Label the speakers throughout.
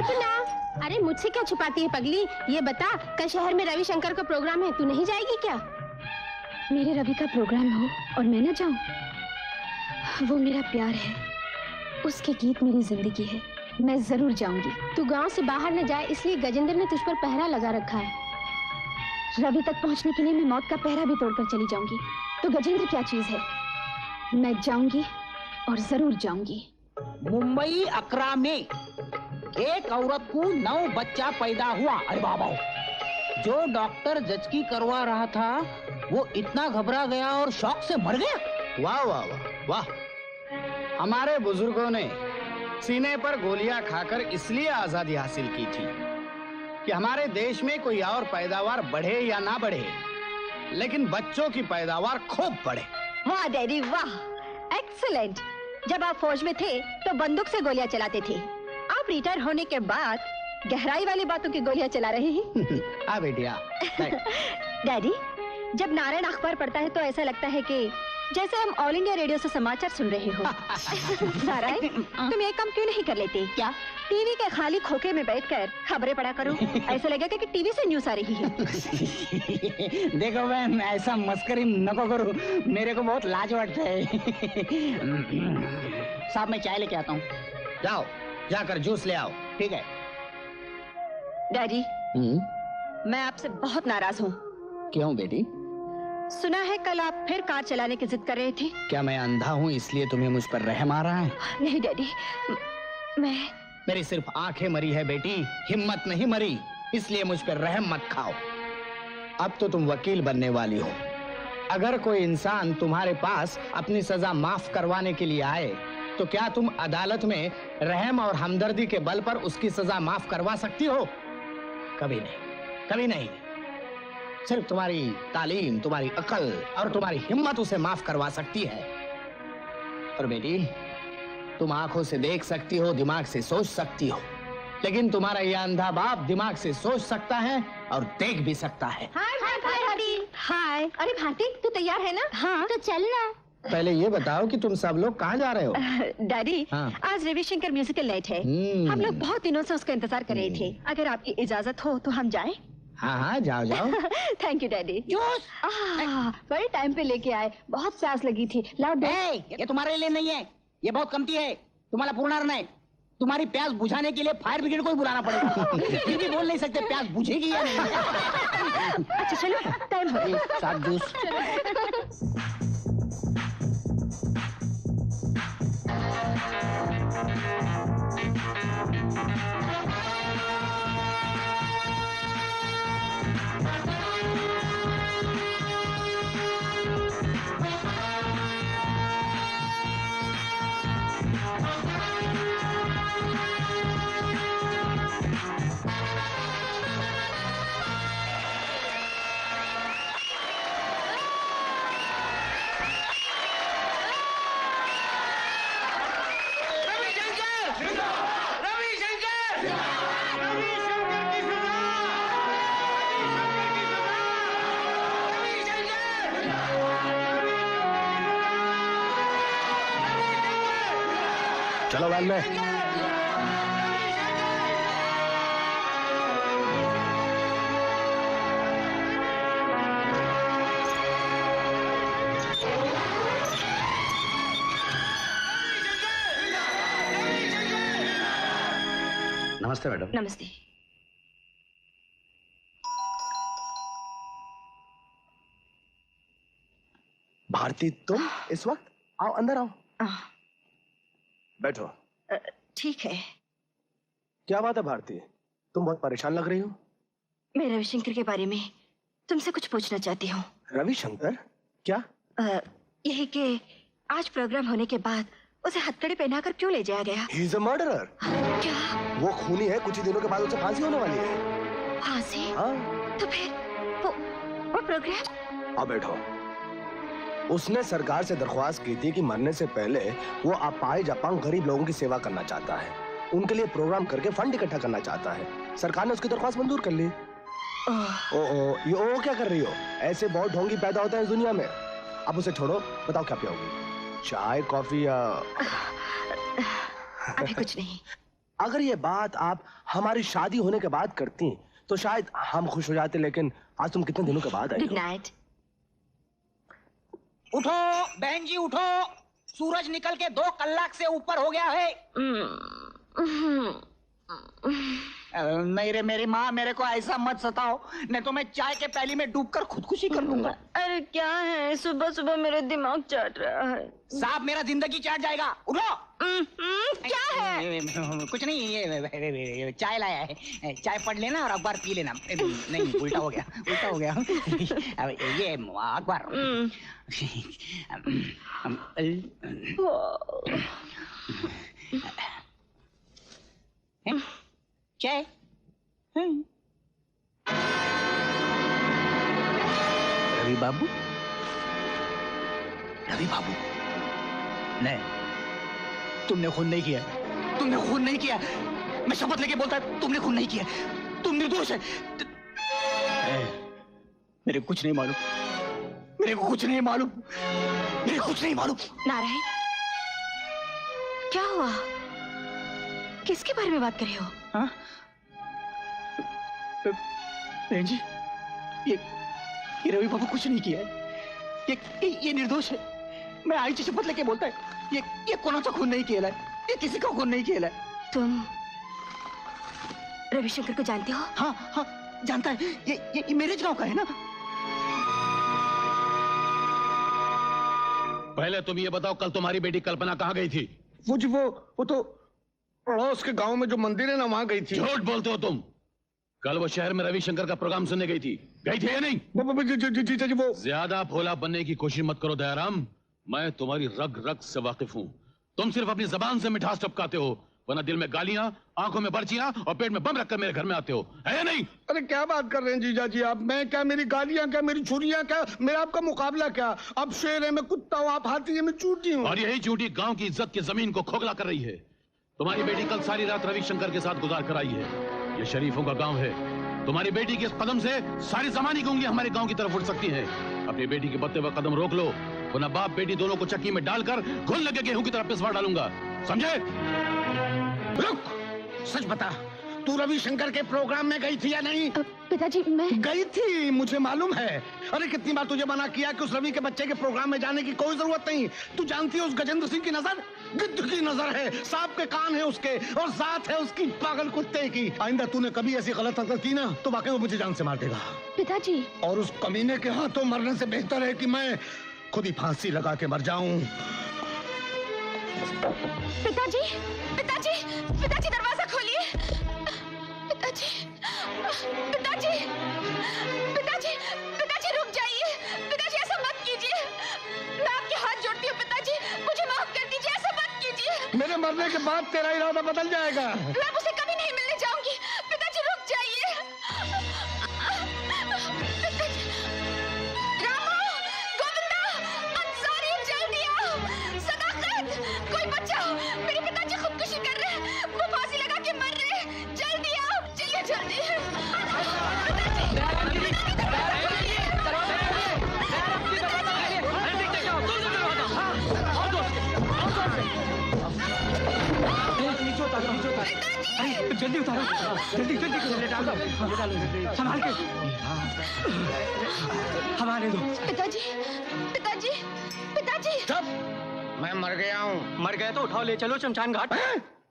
Speaker 1: कि ना? अरे मुझसे क्या छुपाती है पगली? ये बता, कल शहर में रविशंकर का प्रोग्राम है, तू नहीं जाएगी क्या?
Speaker 2: मेरे रवि का प्रोग्राम हो और मैं ना जाऊं? वो मेरा प्यार है, उसके गीत मेरी जिंदगी है, मैं जरूर जाऊंगी।
Speaker 1: तू गांव से बाहर न जाए इसलिए गजेंद्र ने तुझ पर पहरा लगा रखा है।
Speaker 2: रवि तक पहुंचने के लिए मैं मौत का पहरा भी तोड़कर चली जाऊंगी, तो गजेंद्र क्या चीज है? मैं जाऊंगी और जरूर जाऊंगी।
Speaker 3: मुंबई 11 में एक औरत को 9 बच्चा पैदा हुआ। अरे बाबा, जो डॉक्टर जचकी करवा रहा था वो इतना घबरा गया और शौक से मर गया।
Speaker 4: वाह वाह वाह वाह। हमारे बुजुर्गों ने सीने पर गोलियां खाकर इसलिए आजादी हासिल की थी कि हमारे देश में कोई और पैदावार बढ़े या ना बढ़े, लेकिन बच्चों की पैदावार खूब बढ़े।
Speaker 5: वाह डैडी वाह, एक्सीलेंट। जब आप फौज में थे तो बंदूक से गोलियां चलाते थे, आप रिटायर होने के बाद गहराई वाली बातों की गोलियां चला रहे हैं।
Speaker 4: हाँ बेटिया।
Speaker 5: डैडी, जब नारायण अखबार पढ़ता है तो ऐसा लगता है कि जैसे हम ऑल इंडिया रेडियो से समाचार सुन रहे हो। नारायण, तुम एक काम क्यों नहीं कर लेते? क्या? टीवी के खाली खोखे में बैठकर खबरें पढ़ा करो, ऐसा लगेगा कि टीवी से न्यूज़ आ रही है।
Speaker 3: देखो बहन, ऐसा मस्करी नको करो, मेरे को बहुत लाज लगता है। साहब मैं चाय लेके आता हूँ।
Speaker 4: जाओ, जाकर जूस ले आओ।
Speaker 3: ठीक है।
Speaker 5: डैडी, मैं आपसे बहुत नाराज हूँ।
Speaker 4: क्यों बेटी?
Speaker 5: सुना है कल आप फिर कार चलाने की जिद कर रहे थे।
Speaker 4: क्या मैं अंधा हूँ इसलिए तुम्हें मुझ पर रहम आ रहा है?
Speaker 5: नहीं डैडी,
Speaker 4: मेरी सिर्फ आंखें मरी है बेटी, हिम्मत नहीं मरी, इसलिए मुझ पर रहम मत खाओ। अब तो तुम वकील बनने वाली हो। अगर कोई इंसान तुम्हारे पास अपनी सजा माफ करवाने के लिए आए तो क्या तुम अदालत में रहम और हमदर्दी के बल पर उसकी सजा माफ करवा सकती हो? कभी नहीं, कभी नहीं। सिर्फ तुम्हारी तालीम, तुम्हारी अकल और तुम्हारी हिम्मत उसे माफ करवा सकती है। और बेटी, तुम आंखों से देख सकती हो, दिमाग से सोच सकती हो, लेकिन तुम्हारा यह अंधा बाप दिमाग से सोच सकता है और देख भी सकता है।
Speaker 5: हाय भारती। हाय। अरे भारती, तू तैयार है ना? हाँ। तो चलना।
Speaker 4: पहले ये बताओ कि तुम सब लोग कहाँ जा रहे हो?
Speaker 5: डैडी,
Speaker 4: हाँ।
Speaker 5: आज रविशंकर म्यूजिकल नाइट है। हम लोग बहुत दिनों से उसका इंतजार कर रहे थे। अगर आपकी इजाजत हो तो हम जाएं?
Speaker 4: हाँ हाँ, जाओ जाओ।
Speaker 5: Thank you daddy. बड़े टाइम पे लेके आए, बहुत प्यास लगी थी। लाओ।
Speaker 3: ये तुम्हारे लिए नहीं है, ये बहुत कमती है, तुम्हारा पूर्ण नहीं। तुम्हारी प्यास बुझाने के लिए फायर ब्रिगेड को ही बुलाना पड़ेगा। ये भी बोल नहीं सकते प्यास बुझेगी या नहीं।
Speaker 5: अच्छा चलो, टाइम हो गया।
Speaker 3: साथ जूस।
Speaker 4: चलो वैन में। नमस्ते मैडम।
Speaker 5: नमस्ते।
Speaker 4: भारती, तुम इस वक्त? आओ अंदर आओ। बैठो।
Speaker 5: ठीक है।
Speaker 4: क्या बात है भारती, तुम बहुत परेशान लग रही हो।
Speaker 5: मैं रविशंकर के बारे में तुमसे कुछ पूछना चाहती हूँ।
Speaker 4: रविशंकर? क्या?
Speaker 5: यही कि आज प्रोग्राम होने के बाद उसे हथकड़ी पहनाकर क्यों ले जाया गया?
Speaker 4: He is a murderer।
Speaker 5: क्या?
Speaker 4: वो खूनी है, कुछ ही दिनों के बाद उसे फांसी होने वाली है।
Speaker 5: फांसी?
Speaker 4: हाँ।
Speaker 5: तो फिर वो प्रोग्राम?
Speaker 4: अब बैठो। उसने सरकार से दरख्वास्त की थी कि मरने से पहले वो अपाहिज अपंग गरीब लोगों की सेवा करना चाहता है, उनके लिए प्रोग्राम करके फंड इकट्ठा करना चाहता है। सरकार ने उसकी दरख्वास्त मंजूर कर ली। ये ओ क्या कर रही हो? ऐसे बहुत ढोंगी पैदा होता है इस दुनिया में। अब उसे छोड़ो, बताओ क्या पियोगी? चाय, कॉफी या?
Speaker 5: अभी कुछ नहीं।
Speaker 6: अगर ये बात आप हमारी शादी होने के बाद करती तो शायद हम खुश हो जाते, लेकिन आज तुम कितने दिनों के बाद आई
Speaker 5: गुड
Speaker 6: हो।
Speaker 5: नाइट।
Speaker 3: उठो बहन जी उठो, सूरज निकल के 2 कलाक से ऊपर हो गया है। नहीं रे मेरी माँ, मेरे को ऐसा मत सताओ, नहीं तो मैं चाय के प्याली में डूबकर खुदकुशी कर लूंगा।
Speaker 5: अरे क्या है, सुबह सुबह मेरा दिमाग चाट रहा है।
Speaker 3: साहब मेरा जिंदगी चाट जाएगा, उठो।
Speaker 5: क्या है?
Speaker 3: कुछ नहीं, ये चाय लाया है, चाय पढ़ लेना और अखबार पी लेना। नहीं उल्टा हो गया, उल्टा हो गया। अब ये अखबार। चाय। रवि बाबू, रवि बाबू, नहीं, तुमने खून नहीं किया, तुमने खून नहीं किया। मैं शपथ लेके बोलता है, तुमने खून नहीं किया, तुम निर्दोष है। मेरे कुछ नहीं मालूम, मेरे को कुछ नहीं मालूम, मेरे कुछ नहीं मालूम।
Speaker 5: नारायण, क्या हुआ? किसके बारे में बात कर रहे हो?
Speaker 3: हाँ? बहन जी, ये रवि बाबू कुछ नहीं किया है, ये निर्दोष है। मैं आई जी शपथ लेके बोलता है, ये कोणाचा खून नहीं किया है, ये किसी का खून नहीं किया है।
Speaker 5: तुम रविशंकर को जानते हो?
Speaker 3: हाँ हाँ जानता है, ये मेरे गांव का है ना।
Speaker 7: पहले तुम ये बताओ, कल तुम्हारी बेटी कल्पना कहाँ गई थी?
Speaker 6: वो तो पड़ोस के गांव में जो मंदिर है ना, वहां गई थी।
Speaker 7: झूठ बोलते हो तुम। कल वो शहर में रविशंकर का प्रोग्राम सुनने गई थी या नहीं?
Speaker 6: जीजा जी वो
Speaker 7: ज्यादा भोला बनने की कोशिश मत करो दयाराम, मैं तुम्हारी रग रग से वाकिफ हूँ। तुम सिर्फ अपनी जबान से मिठास टपकाते हो, वरना दिल में गालियां, आंखों में पर्चियां और पेट में बम रखकर मेरे घर में आते हो, है या नहीं?
Speaker 6: अरे क्या बात कर रहे हैं जीजा जी आप? मैं क्या, मेरी गालियां क्या, मेरी छुरियां क्या, मेरा आपका मुकाबला क्या? अब शेर है, मैं कुत्ता हूँ, आप हाथी है, मैं चूंटी हूँ।
Speaker 7: और यही चूंटी गांव की इज्जत की जमीन को खोखला कर रही है। तुम्हारी बेटी कल सारी रात रविशंकर के साथ गुजार कर आई है। ये शरीफों का गांव है, तुम्हारी बेटी के इस कदम से सारी जमाने की उंगलियां हमारे गांव की तरफ उठ सकती हैं। अपनी बेटी के बढ़ते हुए कदम रोक लो, वरना बाप बेटी दोनों को चक्की में डालकर घुल लगे गेहूं की तरफ पिसवा डालूंगा, समझे?
Speaker 6: रुक, सच बता, तू रविशंकर के प्रोग्राम में गई थी या नहीं?
Speaker 2: पिताजी मैं
Speaker 6: गई थी, मुझे मालूम है। अरे कितनी बार तुझे मना किया कि उस रवि के बच्चे के प्रोग्राम में जाने की कोई जरूरत नहीं। तू जानती है उस गजेंद्र सिंह की नजर गिद्ध की नजर है, सांप के कान है उसके, और साथ है उसकी पागल कुत्ते की। आइंदा तूने कभी ऐसी गलत हरकत की ना तो वाकई वो मुझे जान से मार देगा।
Speaker 2: पिताजी
Speaker 6: और उस कमीने के हाथों मरने से बेहतर है कि मैं खुद ही फांसी लगा के मर जाऊं।
Speaker 2: पिताजी पिताजी पिताजी दरवाजा खोलिए। पिताजी पिताजी पिताजी पिताजी रुक जाइए। पिताजी ऐसा मत कीजिए, मैं आपके हाथ जोड़ती हूँ। पिताजी मुझे माफ कर दीजिए, ऐसा मत कीजिए।
Speaker 6: मेरे मरने के बाद तेरा इरादा बदल जाएगा।
Speaker 2: मैं उसे कभी नहीं मिलने जाऊंगी। पिताजी रुक जाइए। पिताजी, रामू, गोविंदा, अंसारी, जल्दी आओ। सदाकत, कोई बचाओ, मेरे पिताजी खुदकुशी कर रहे हैं, वो फांसी लगा के मर रहे हैं। जल्दी आओ, चलिए जल्दी।
Speaker 3: जल्दी उतारो, जल्दी जल्दी संभाल के हमारे दो।
Speaker 2: पिताजी पिताजी पिताजी।
Speaker 6: चुप, मैं मर गया हूँ।
Speaker 3: मर गए तो उठाओ, ले चलो शमशान घाट।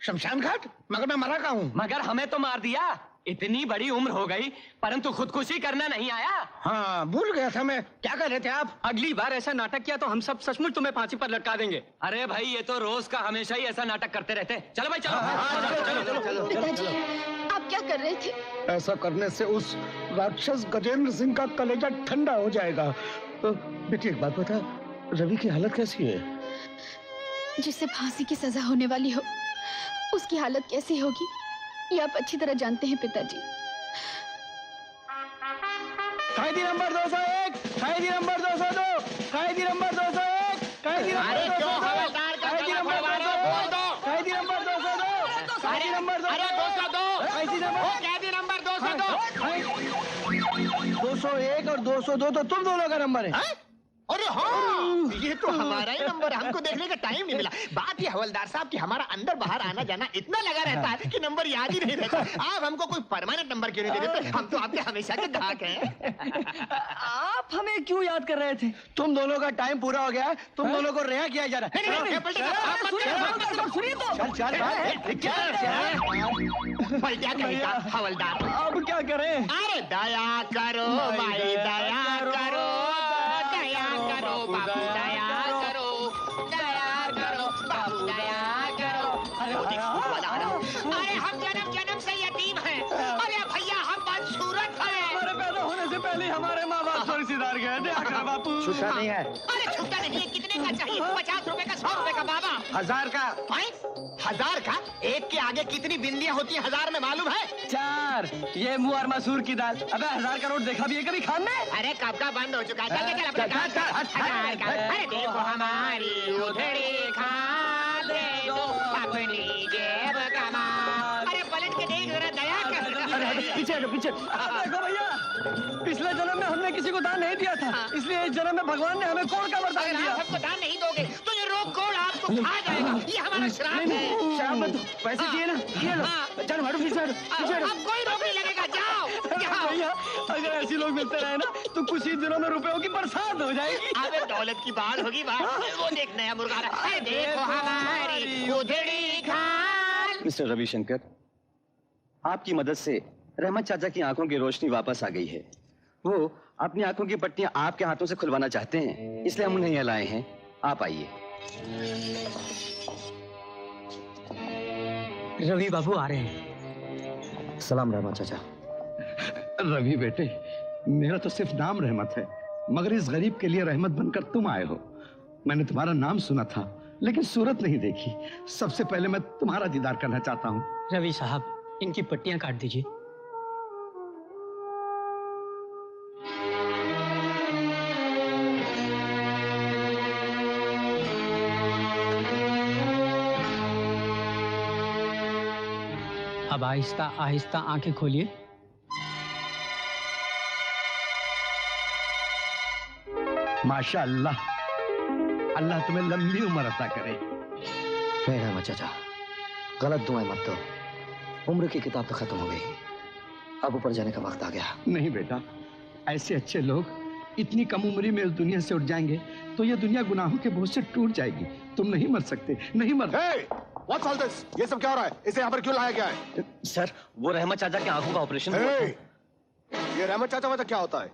Speaker 6: शमशान घाट? मगर मैं मरा कहाँ हूँ?
Speaker 3: मगर हमें तो मार दिया, इतनी बड़ी उम्र हो गई परंतु खुदकुशी करना नहीं आया।
Speaker 6: हाँ भूल गया था मैं। क्या कह रहे थे आप?
Speaker 3: अगली बार ऐसा नाटक किया तो हम सब सचमुच तुम्हें फांसी पर लटका देंगे। अरे भाई ये तो रोज का हमेशा ही ऐसा नाटक करते रहते। चलो भाई चलो।
Speaker 2: पिताजी आप क्या कर रहे थे?
Speaker 6: ऐसा करने से उस राक्षस गजेंद्र सिंह का कलेजा ठंडा हो जाएगा। बेटी एक बात बता, रवि की हालत कैसी है?
Speaker 2: जिससे फांसी की सजा होने वाली हो उसकी हालत कैसी होगी ये आप अच्छी तरह जानते हैं पिताजी।
Speaker 6: कैदी नंबर 201, कैदी नंबर 202, कैदी नंबर 201, कैदी नंबर 202, कैदी नंबर 202, कैदी नंबर 202, कैदी नंबर 202, 201 और 202 तो तुम दोनों का नंबर है।
Speaker 8: अरे हाँ, ये तो हमारा ही नंबर है, हमको देखने का टाइम नहीं मिला। बात ये हवलदार साहब कि हमारा अंदर बाहर आना जाना इतना लगा रहता है कि नंबर याद ही नहीं रहता। आप हमको कोई परमानेंट नंबर क्यों नहीं दे देते? हम तो आपके हमेशा के ग्राहक हैं।
Speaker 9: आप हमें क्यों याद कर रहे थे?
Speaker 6: तुम दोनों का टाइम पूरा हो गया है, तुम दोनों को रिहा किया जा रहा है।
Speaker 8: पलटा कहेगा हवलदार।
Speaker 9: अब क्या करें?
Speaker 8: अरे दया करो भाई, दया करो, दया करो बाबू, दया करो, दया करो बाबू, दया करो। अरे हम जन्म जन्म से यतीम हैं। अरे भैया हम बदसूरत हैं।
Speaker 9: हमारे पैदा होने से पहले हमारे माँ बाप थोड़ी सिधार गए थे। आकर बापू
Speaker 6: छूटा नहीं है।
Speaker 8: अरे छूटा नहीं है। कितने का चाहिए? 50 रुपए का, 100 रुपए का बाबा?
Speaker 6: 1000 का।
Speaker 8: 1000 का? एक के आगे कितनी बिंदियां होती हैं 1000 में, मालूम है?
Speaker 9: 4। ये मुँह और मसूर की दाल। अबे 1000 का नोट देखा भी है कभी खान में?
Speaker 8: अरे कब का बंद हो चुका है। चल चल अपना काम कर। 1000 का। अरे देखो हमारी उधड़ी खा दे दो अपनी जेब कमा। अरे पलट के देख जरा, दया कर।
Speaker 6: पीछे हटो, पीछे।
Speaker 9: देखो भैया, पिछले जन्म में हमने किसी को दान नहीं दिया था, इसलिए इस जन्म में भगवान ने हमें कोड़ का वरदान दिया।
Speaker 8: आप हमको दान नहीं दोगे तो ये रोग कोड़ आपको खा जाएगा। ये हमारा श्राप है।
Speaker 6: शराब मत दो, पैसे दिए ना, ये लो। चलो हटो, पीछे हटो, पीछे हटो।
Speaker 8: अब कोई रोग नहीं लगेगा, जाओ जाओ।
Speaker 9: भैया, अगर ऐसे लोग मिलते रहे ना तो कुछ ही दिनों में रुपयों की बरसात हो जाएगी।
Speaker 8: अबे दौलत की बाढ़ होगी, बाढ़। वो देख नया मुर्गा आ रहा है। देखो हमारी उधड़ी खाल।
Speaker 10: मिस्टर रविशंकर, आपकी मदद से रहमत चाचा की आंखों की रोशनी वापस आ गई है। वो अपनी आंखों की पट्टियां आपके हाथों से खुलवाना चाहते हैं, इसलिए हम उन्हें यहाँ लाए हैं। आप आइए।
Speaker 9: रवि बाबू आ रहे हैं।
Speaker 10: सलाम रहमत चाचा।
Speaker 6: रवि बेटे, मेरा तो सिर्फ नाम रहमत है, मगर इस गरीब के लिए रहमत बनकर तुम आए हो। मैंने तुम्हारा नाम सुना था, लेकिन सूरत नहीं देखी। सबसे पहले मैं तुम्हारा दीदार करना चाहता हूँ।
Speaker 9: रवि साहब, इनकी पट्टियां काट दीजिए। अब आहिस्ता आहिस्ता आंखें खोलिए।
Speaker 6: माशाअल्लाह, अल्लाह तुम्हें लंबी उम्र अता करे।
Speaker 10: नहीं रहमत चाचा, गलत दुआएं मत दो। उम्र की किताब तो खत्म हो गई, अब ऊपर जाने का वक्त आ गया।
Speaker 6: नहीं बेटा, ऐसे अच्छे लोग इतनी कम उम्र में इस दुनिया से उठ जाएंगे तो ये दुनिया गुनाहों के बोझ से टूट जाएगी। तुम नहीं मर सकते, नहीं मर।
Speaker 11: What's all this? ये सब क्या हो रहा है? इसे यहाँ पर क्यों लाया गया है?
Speaker 10: सर, वो रहमत चाचा के आंखों का ऑपरेशन हुआ
Speaker 11: Hey! ये रहमत चाचा वाचा क्या होता है?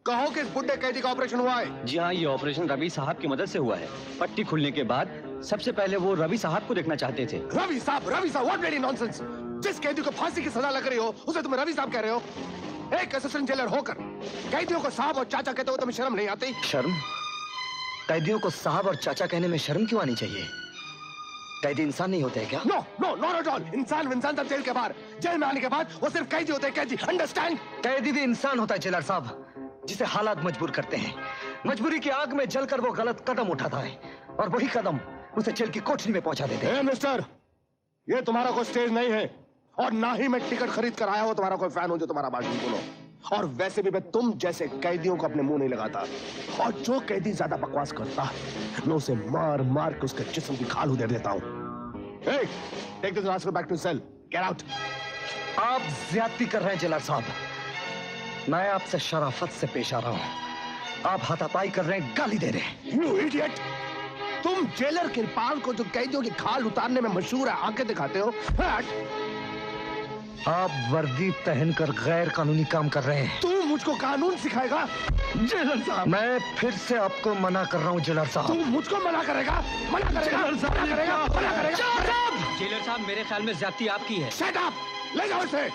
Speaker 11: कहो कि इस बुड्ढे कैदी का ऑपरेशन हुआ है।
Speaker 10: जी हाँ, ये ऑपरेशन रवि साहब की मदद से हुआ है। पट्टी खुलने के बाद सबसे पहले वो रवि साहब को देखना चाहते थे।
Speaker 11: रवि साहब, व्हाट ब्लडी नॉनसेंस! जिस कैदी को फांसी की सजा लग रही हो उसे तुम रवि साहब कह रहे हो? एक असिस्टेंट जेलर होकर कैदियों को साहब और चाचा कहते हो, तुम्हें शर्म नहीं आती?
Speaker 10: शर्म? कैदियों को साहब और चाचा कहने में शर्म क्यों आनी चाहिए? कैदी इंसान नहीं होते हैं क्या?
Speaker 11: No no not at all. इंसान सब जेल के बाहर, जेल में आने के बाद वो सिर्फ कैदी होते हैं। कैदी, अंडरस्टैंड?
Speaker 10: कैदी भी इंसान होता है जेलर साहब, जिसे हालात मजबूर करते हैं। मजबूरी की आग में जलकर वो गलत कदम उठाता है और वही कदम उसे जेल की कोठरी में पहुंचा देते हैं।
Speaker 11: मिस्टर, ये तुम्हारा कोई स्टेज नहीं है और ना ही मैं टिकट खरीद कर आया हूं तुम्हारा कोई फैन हो जो तुम्हारा भाषण बोलो। और वैसे भी मैं तुम जैसे कैदियों को अपने मुंह नहीं लगाता। और जो कैदी ज्यादा बकवास करता है मैं उसे मार मार के उसके जिस्म की खाल उधेड़ देता हूं। Hey, take this rascal back to cell. Get out.
Speaker 10: आप ज्यादती कर रहे हैं जेलर साहब। मैं आपसे शराफत से पेश आ रहा हूं। आप हाथापाई कर रहे हैं, गाली दे रहे हैं।
Speaker 11: You idiot! तुम जेलर किरपाल को जो कैदियों की खाल उतारने में मशहूर है आंखें दिखाते हो।
Speaker 10: आप वर्दी पहनकर गैर कानूनी काम कर रहे हैं।
Speaker 11: तू मुझको कानून सिखाएगा?
Speaker 6: जेलर साहब,
Speaker 10: मैं फिर से आपको मना कर रहा हूं जेलर साहब।
Speaker 11: तू मुझको मना करेगा? मना करेगा? मना करेगा? मना करेगा?
Speaker 9: जेलर साहब, मेरे ख्याल में ज्यादती आपकी है।
Speaker 11: Shut up! ले जाओ इसे।